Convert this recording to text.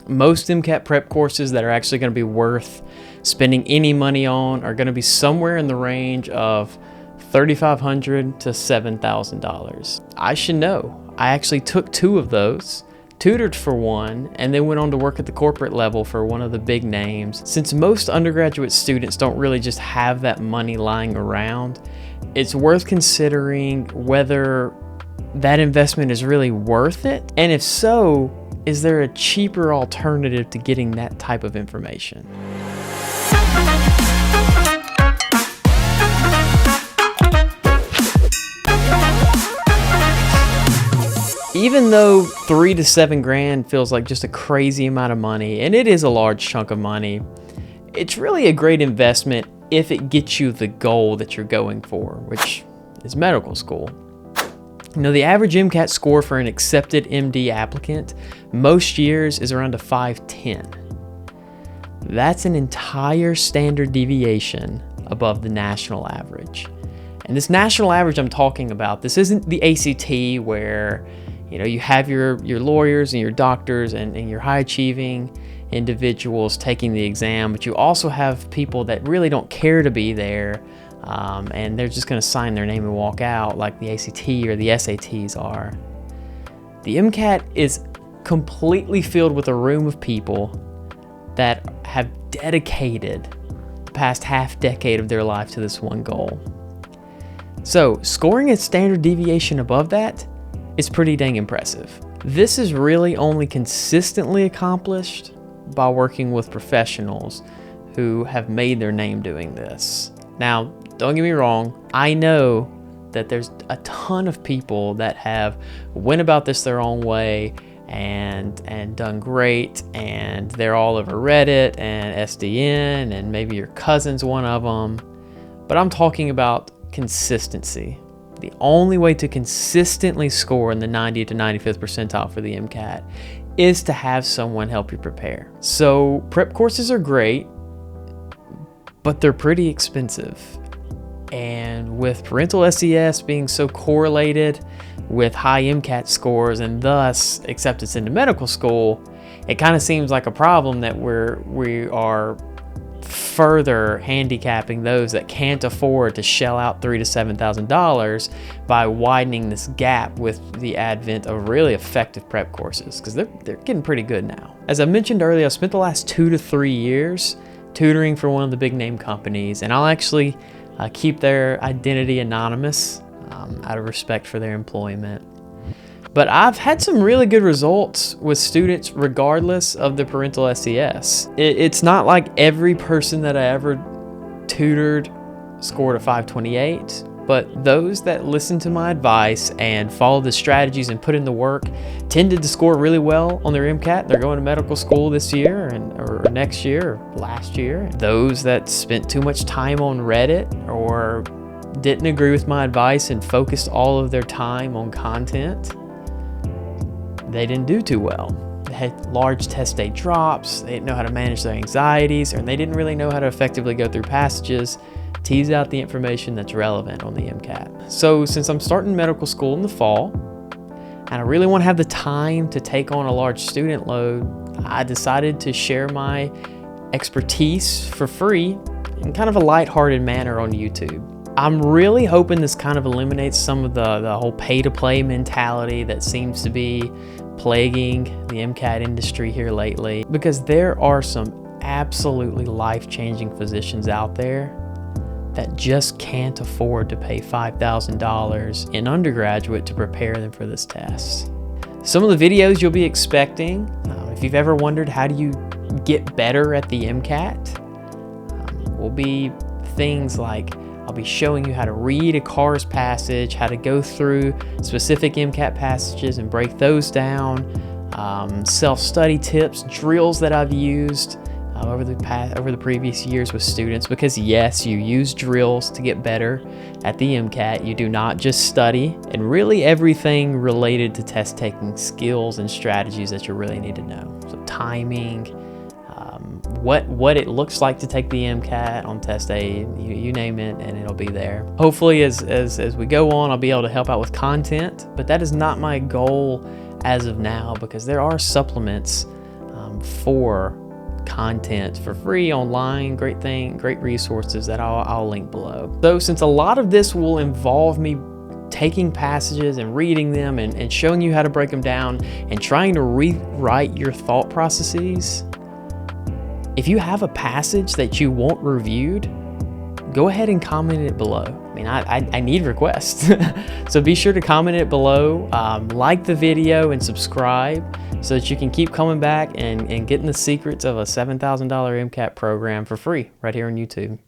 Most MCAT prep courses that are actually going to be worth spending any money on are going to be somewhere in the range of $3,500 to $7,000. I should know. I actually took 2 of those, tutored for one, and then went on to work at the corporate level for one of the big names. Since most undergraduate students don't really just have that money lying around, it's worth considering whether that investment is really worth it, and if so, is there a cheaper alternative to getting that type of information? Even though $3 to $7 grand feels like just a crazy amount of money, and it is a large chunk of money, it's really a great investment if it gets you the goal that you're going for, which is medical school. You know, the average MCAT score for an accepted MD applicant most years is around a 510. That's an entire standard deviation above the national average. And this national average I'm talking about, this isn't the ACT where, you know, you have your lawyers and your doctors and your high achieving individuals taking the exam, but you also have people that really don't care to be there, and they're just going to sign their name and walk out like the ACT or the SATs are. The MCAT is completely filled with a room of people that have dedicated the past half decade of their life to this one goal. So scoring a standard deviation above that is pretty dang impressive. This is really only consistently accomplished by working with professionals who have made their name doing this. Now, don't get me wrong, I know that there's a ton of people that have went about this their own way and done great, and they're all over Reddit and SDN, and maybe your cousin's one of them. But I'm talking about consistency. The only way to consistently score in the 90th to 95th percentile for the MCAT is to have someone help you prepare. So prep courses are great, but they're pretty expensive. And with parental SES being so correlated with high MCAT scores and thus acceptance into medical school, it kind of seems like a problem that we are further handicapping those that can't afford to shell out $3,000 to $7,000 by widening this gap with the advent of really effective prep courses, because they're getting pretty good now. As I mentioned earlier, I've spent the last 2 to 3 years tutoring for one of the big name companies, and I'll actually keep their identity anonymous out of respect for their employment. But I've had some really good results with students regardless of the parental SES. It's not like every person that I ever tutored scored a 528, but those that listened to my advice and followed the strategies and put in the work tended to score really well on their MCAT. They're going to medical school this year or next year or last year. Those that spent too much time on Reddit or didn't agree with my advice and focused all of their time on content, they didn't do too well. They had large test day drops, they didn't know how to manage their anxieties, and they didn't really know how to effectively go through passages, tease out the information that's relevant on the MCAT. So since I'm starting medical school in the fall, and I really want to have the time to take on a large student load, I decided to share my expertise for free in kind of a lighthearted manner on YouTube. I'm really hoping this kind of eliminates some of the whole pay-to-play mentality that seems to be plaguing the MCAT industry here lately, because there are some absolutely life-changing physicians out there that just can't afford to pay $5,000 in undergraduate to prepare them for this test. Some of the videos you'll be expecting, if you've ever wondered how do you get better at the MCAT, will be things like I'll be showing you how to read a CARS passage, how to go through specific MCAT passages and break those down, self-study tips, drills that I've used over the previous years with students, because yes, you use drills to get better at the MCAT. You do not just study, and really everything related to test taking skills and strategies that you really need to know. So timing, what it looks like to take the MCAT on test A, you name it, and it'll be there. Hopefully as we go on, I'll be able to help out with content, but that is not my goal as of now, because there are supplements for content for free online, great resources that I'll link below. So since a lot of this will involve me taking passages and reading them and showing you how to break them down and trying to rewrite your thought processes, if you have a passage that you want reviewed, go ahead and comment it below. I mean, I need requests. So be sure to comment it below, like the video and subscribe so that you can keep coming back and getting the secrets of a $7,000 MCAT program for free right here on YouTube.